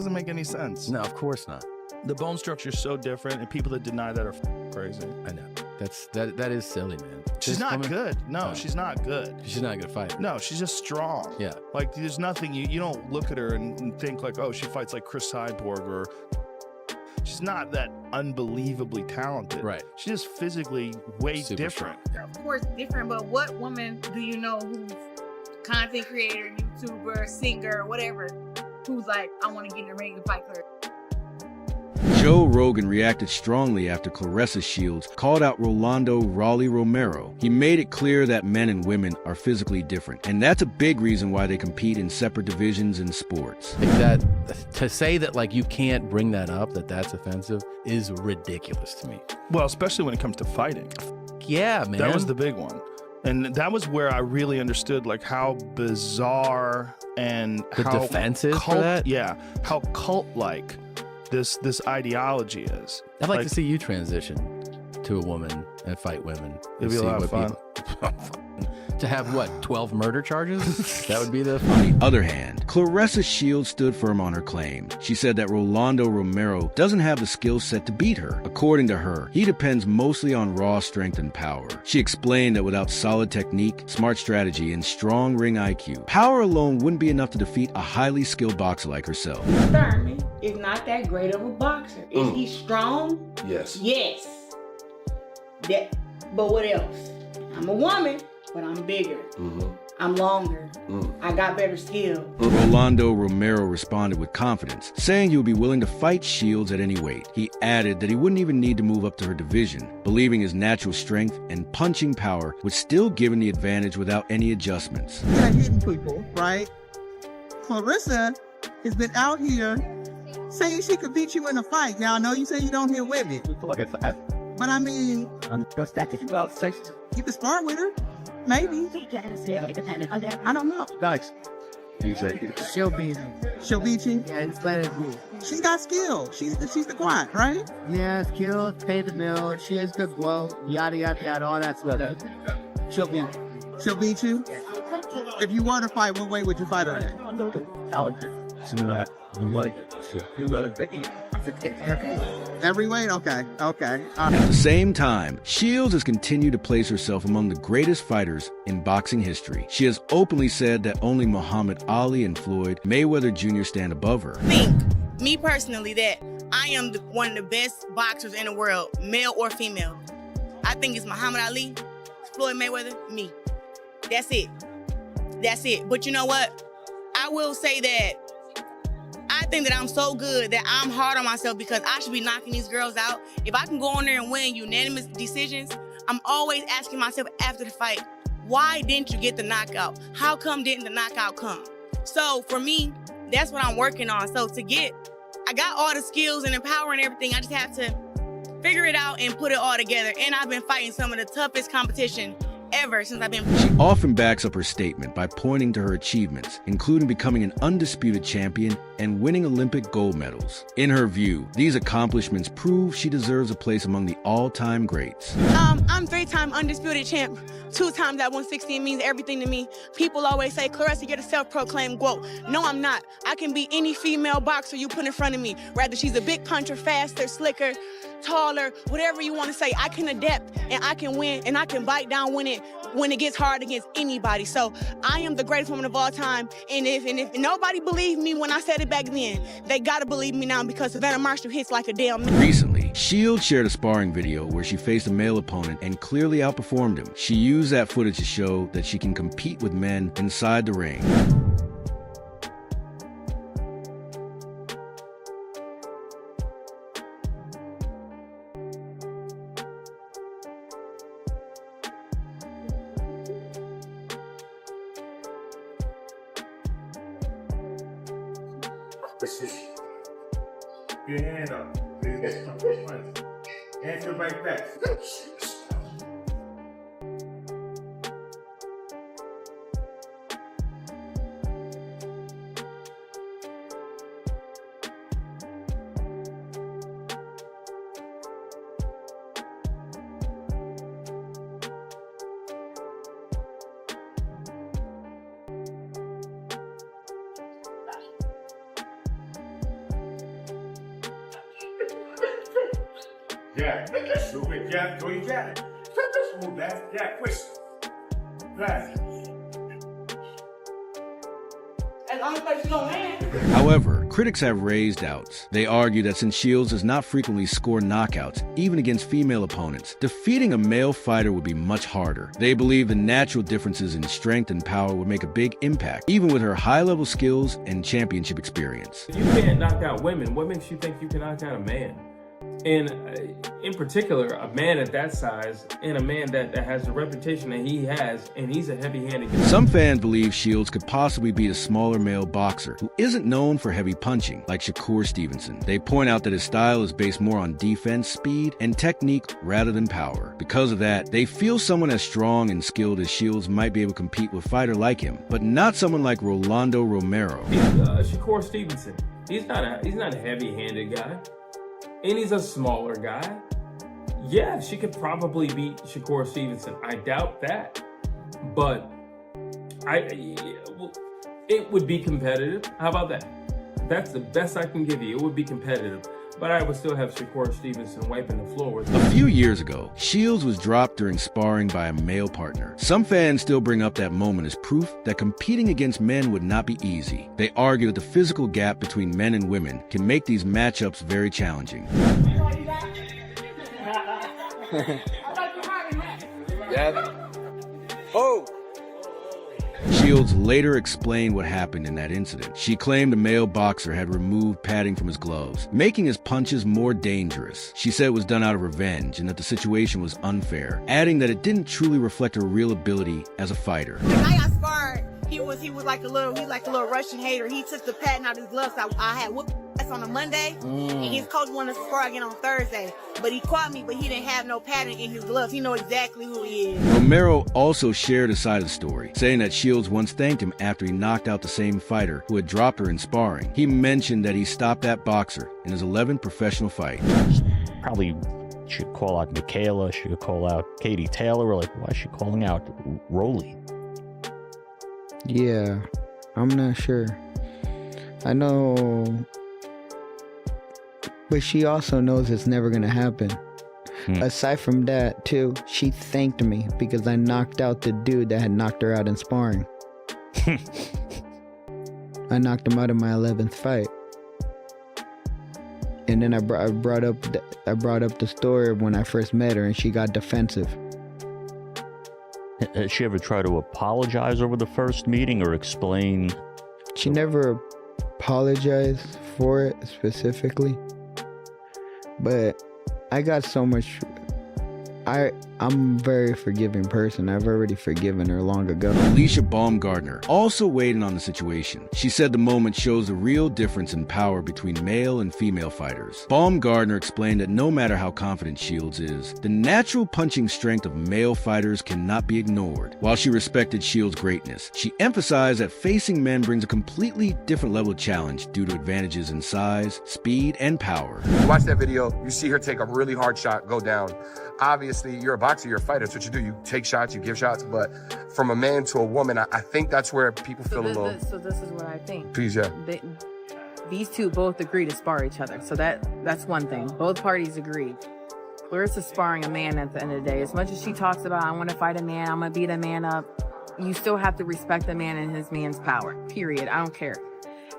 Doesn't make any sense. No, of course not. The bone structure is so different, and people that deny that are crazy. I know. That is silly, man. She's not good. No, she's not good. She's not a good fighter. No, she's just strong. Yeah. Like, there's nothing, you don't look at her and think like, oh, she fights like Chris Cyborg, or she's not that unbelievably talented. Right. She's just physically way Super different. Of course, different, but what woman do you know who's content creator, YouTuber, singer, whatever, who's like, I want to get in the ring and fight Claressa? Joe Rogan reacted strongly after Claressa Shields called out Rolly Romero. He made it clear that men and women are physically different, and that's a big reason why they compete in separate divisions in sports. Like that, to say that like you can't bring that up, that's offensive, is ridiculous to me. Well, especially when it comes to fighting. Yeah, man. That was the big one. And that was where I really understood like how bizarre and the how defensive cult, for that? Yeah, how cult-like this ideology is. I'd like to see you transition to a woman and fight women. It'd be a lot of fun. To have what, 12 murder charges? That would be the On the other hand, Claressa Shields stood firm on her claim. She said that Rolly Romero doesn't have the skill set to beat her. According to her, he depends mostly on raw strength and power. She explained that without solid technique, smart strategy, and strong ring IQ, power alone wouldn't be enough to defeat a highly skilled boxer like herself. Thurman is not that great of a boxer. Is he strong? Yes. Yes. But what else? I'm a woman, but I'm bigger. I'm longer. I got better skill. Rolly Romero responded with confidence, saying he would be willing to fight Shields at any weight. He added that he wouldn't even need to move up to her division, believing his natural strength and punching power would still give him the advantage without any adjustments. You're hitting people, right? Claressa has been out here saying she could beat you in a fight. Now, I know you say you don't hit women. But I mean, you can spar with her. Maybe. I don't know. Nice. She'll beat you. She'll beat you? Yeah, it's better than me. She's got skill. She's the quad, right? Yeah, skill, pay the bill, she has good blow, yada, yada, yada, all that stuff. She'll beat you. She'll beat you? If you were to fight, what way would you fight her at? Every weight? Okay. At the same time, Shields has continued to place herself among the greatest fighters in boxing history. She has openly said that only Muhammad Ali and Floyd Mayweather Jr. stand above her. Me personally, that I am one of the best boxers in the world, male or female. I think it's Muhammad Ali, Floyd Mayweather, me. That's it. But you know what? I will say that I think that I'm so good that I'm hard on myself because I should be knocking these girls out. If I can go on there and win unanimous decisions, I'm always asking myself after the fight, why didn't you get the knockout? How come didn't the knockout come? So for me, that's what I'm working on. So I got all the skills and the power and everything. I just have to figure it out and put it all together. And I've been fighting some of the toughest competition ever since I've been. She often backs up her statement by pointing to her achievements, including becoming an undisputed champion and winning Olympic gold medals. In her view, these accomplishments prove she deserves a place among the all-time greats. I'm 3-time undisputed champ. 2 times at 116 means everything to me. People always say, Claressa, you're the self-proclaimed GOAT. No, I'm not. I can be any female boxer you put in front of me. Rather she's a big puncher, faster, slicker, taller, whatever you want to say. I can adapt and I can win and I can bite down when it gets hard against anybody. So I am the greatest woman of all time. And if nobody believed me when I said it back then, they gotta believe me now because Savannah Marshall hits like a damn man. Recently, Shields shared a sparring video where she faced a male opponent and clearly outperformed him. She used that footage to show that she can compete with men inside the ring. Get your hand up. Hand your right back. Jab. Make that stupid jab. Throw your jab. Stop this move, back. Jab, twist. Back. As long as you don't land. However, critics have raised doubts. They argue that since Shields does not frequently score knockouts, even against female opponents, defeating a male fighter would be much harder. They believe the natural differences in strength and power would make a big impact, even with her high-level skills and championship experience. You can't knock out women. What makes you think you can knock out a man? And in particular, a man at that size and a man that has the reputation that he has, and he's a heavy-handed guy. Some fans believe Shields could possibly beat a smaller male boxer who isn't known for heavy punching, like Shakur Stevenson. They point out that his style is based more on defense, speed, and technique rather than power. Because of that, they feel someone as strong and skilled as Shields might be able to compete with a fighter like him, but not someone like Rolando Romero. Shakur Stevenson. He's not a heavy-handed guy. And he's a smaller guy. Yeah, she could probably beat Shakur Stevenson. I doubt that. But it would be competitive. How about that? That's the best I can give you. It would be competitive. But I would still have Shakur Stevenson wiping the floor with him. A few years ago, Shields was dropped during sparring by a male partner. Some fans still bring up that moment as proof that competing against men would not be easy. They argue that the physical gap between men and women can make these matchups very challenging. Shields later explained what happened in that incident. She claimed a male boxer had removed padding from his gloves, making his punches more dangerous. She said it was done out of revenge and that the situation was unfair, adding that it didn't truly reflect her real ability as a fighter. When I got sparred, he was like a little Russian hater. He took the padding out of his gloves. I had whooped ass on a Monday, and his coach wanted to spar again on Thursday. But he caught me, but he didn't have no padding in his gloves. He know exactly who he is. Romero also shared a side of the story, saying that Shields once thanked him after he knocked out the same fighter who had dropped her in sparring. He mentioned that he stopped that boxer in his 11th professional fight. Probably should call out Michaela, she could call out Katie Taylor, or like, why is she calling out Rolly? Yeah, I'm not sure. I know, but she also knows it's never gonna happen. Aside from that, too, she thanked me because I knocked out the dude that had knocked her out in sparring. I knocked him out in my 11th fight. And then I brought up the story of when I first met her, and she got defensive. Has she ever tried to apologize over the first meeting or explain? She never apologized for it specifically, but I got so much. I'm a very forgiving person. I've already forgiven her long ago. Alicia Baumgardner also weighed in on the situation. She said the moment shows the real difference in power between male and female fighters. Baumgardner explained that no matter how confident Shields is, the natural punching strength of male fighters cannot be ignored. While she respected Shields' greatness, she emphasized that facing men brings a completely different level of challenge due to advantages in size, speed, and power. You watch that video, you see her take a really hard shot, go down. Obviously, you're a boxer, you're a fighter. That's what you do. You take shots, you give shots. But from a man to a woman, I think that's where people feel a little... So this is what I think. Please, yeah. These two both agree to spar each other. So that's one thing. Both parties agreed. Clarissa's sparring a man at the end of the day. As much as she talks about, I want to fight a man, I'm going to beat a man up, you still have to respect the man and his man's power. Period. I don't care.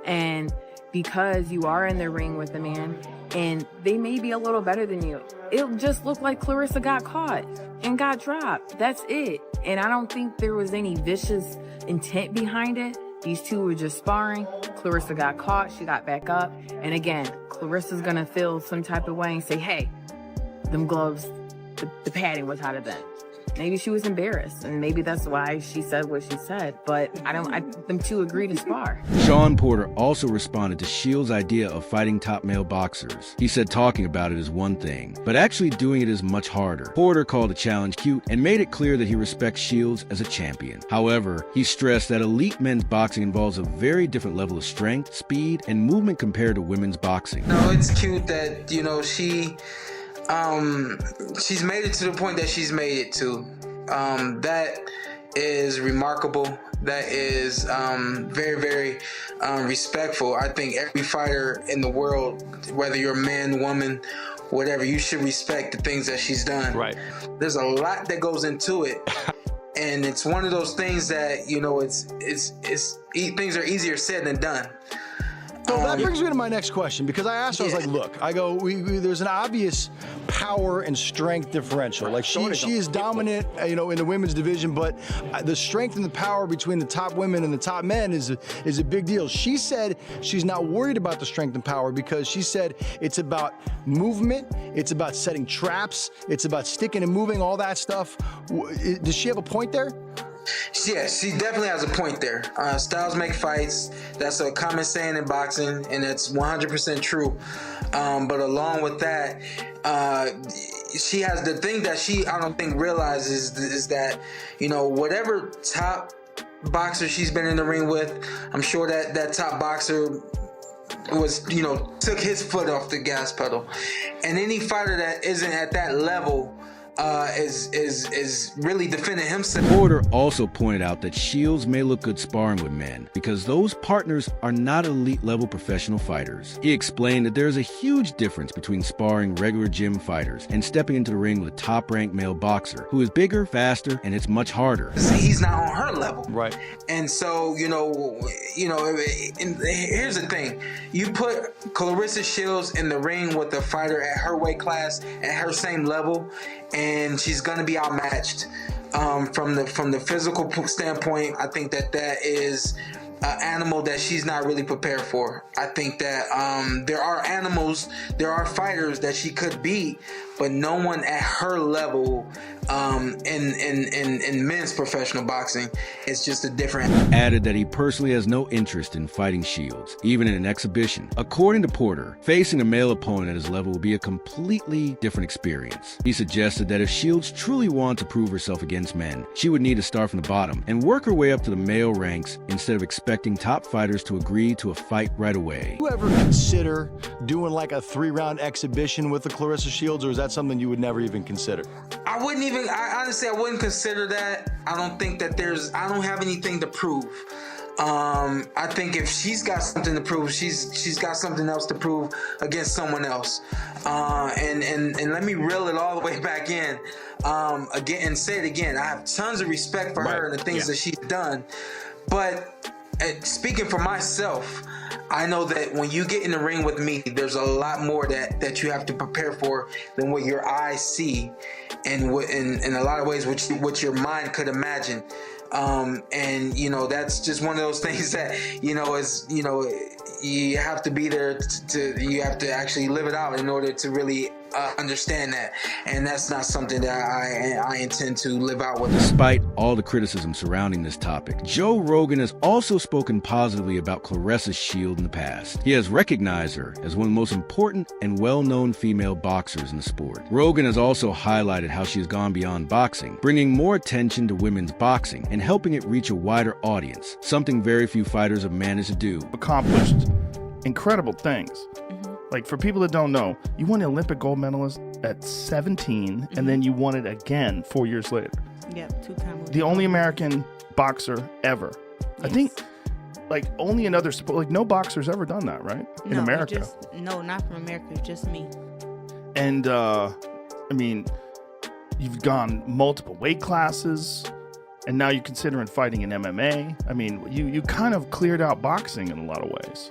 And because you are in the ring with the man, and they may be a little better than you, it'll just look like Claressa got caught and got dropped. That's it. And I don't think there was any vicious intent behind it. These two were just sparring. Claressa got caught. She got back up. And again, Claressa's going to feel some type of way and say, hey, them gloves, the padding was out of them. Maybe she was embarrassed, and maybe that's why she said what she said. But them two agree to spar. Sean Porter also responded to Shields' idea of fighting top male boxers. He said talking about it is one thing, but actually doing it is much harder. Porter called the challenge cute and made it clear that he respects Shields as a champion. However, he stressed that elite men's boxing involves a very different level of strength, speed, and movement compared to women's boxing. No, it's cute that, you know, she's made it to the point that she's made it to. That is remarkable. That is very, very respectful. I think every fighter in the world, whether you're a man, woman, whatever. You should respect the things that she's done. Right. There's a lot that goes into it. And it's one of those things that, you know, things are easier said than done. So that brings me to my next question, because I asked her, I was like, look, I go, there's an obvious power and strength differential. Like she is dominant, you know, in the women's division, but the strength and the power between the top women and the top men is a big deal. She said she's not worried about the strength and power because she said it's about movement, it's about setting traps, it's about sticking and moving, all that stuff. Does she have a point there? Yeah, she definitely has a point there. Styles make fights. That's a common saying in boxing, and it's 100% true. But along with that, she has the thing that I don't think realizes is that, you know, whatever top boxer she's been in the ring with, I'm sure that top boxer was, you know, took his foot off the gas pedal. And any fighter that isn't at that level is really defending himself. Porter also pointed out that Shields may look good sparring with men because those partners are not elite level professional fighters. He explained that there is a huge difference between sparring regular gym fighters and stepping into the ring with a top-ranked male boxer who is bigger, faster, and it's much harder. He's not on her level. Right. And so, you know, here's the thing. You put Claressa Shields in the ring with a fighter at her weight class, at her same level, and she's going to be outmatched. From the physical standpoint, I think that is an animal that she's not really prepared for. I think that there are fighters that she could beat, but no one at her level in men's professional boxing. It's just a different. Added that he personally has no interest in fighting Shields, even in an exhibition. According to Porter, facing a male opponent at his level will be a completely different experience. He suggested that if Shields truly wanted to prove herself against men, she would need to start from the bottom and work her way up to the male ranks instead of expecting top fighters to agree to a fight right away. Do you ever consider doing like a 3-round exhibition with the Claressa Shields, or is that something you would never even consider? I wouldn't consider that. I don't think that I don't have anything to prove. I think if she's got something to prove, she's got something else to prove against someone else. And let me reel it all the way back in again and say it again. I have tons of respect for her and the things that she's done. But speaking for myself, I know that when you get in the ring with me, there's a lot more that you have to prepare for than what your eyes see, and in a lot of ways what your mind could imagine. And you know, that's just one of those things that, you know, is, you know, you have to be there you have to actually live it out in order to really understand that, and that's not something that I intend to live out with. Despite all the criticism surrounding this topic, Joe Rogan has also spoken positively about Claressa Shields in the past. He has recognized her as one of the most important and well-known female boxers in the sport. Rogan has also highlighted how she has gone beyond boxing, bringing more attention to women's boxing and helping it reach a wider audience, something very few fighters have managed to do. Accomplished incredible things. Like, for people that don't know, you won the Olympic gold medalist at 17, and then you won it again 4 years later. Yep, 2 times. The only American boxer ever. Yes. I think, like, only another sport, like, no boxer's ever done that, right? In America. No, not from America, just me. And, I mean, you've gone multiple weight classes, and now you're considering fighting in MMA. I mean, you kind of cleared out boxing in a lot of ways.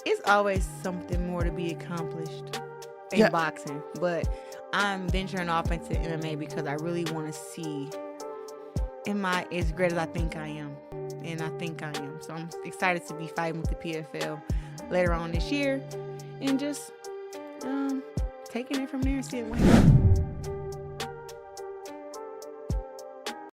It's always something more to be accomplished in boxing, but I'm venturing off into MMA because I really want to see am I as great as I think I am, and I think I am. So I'm excited to be fighting with the PFL later on this year and just taking it from there and see it win.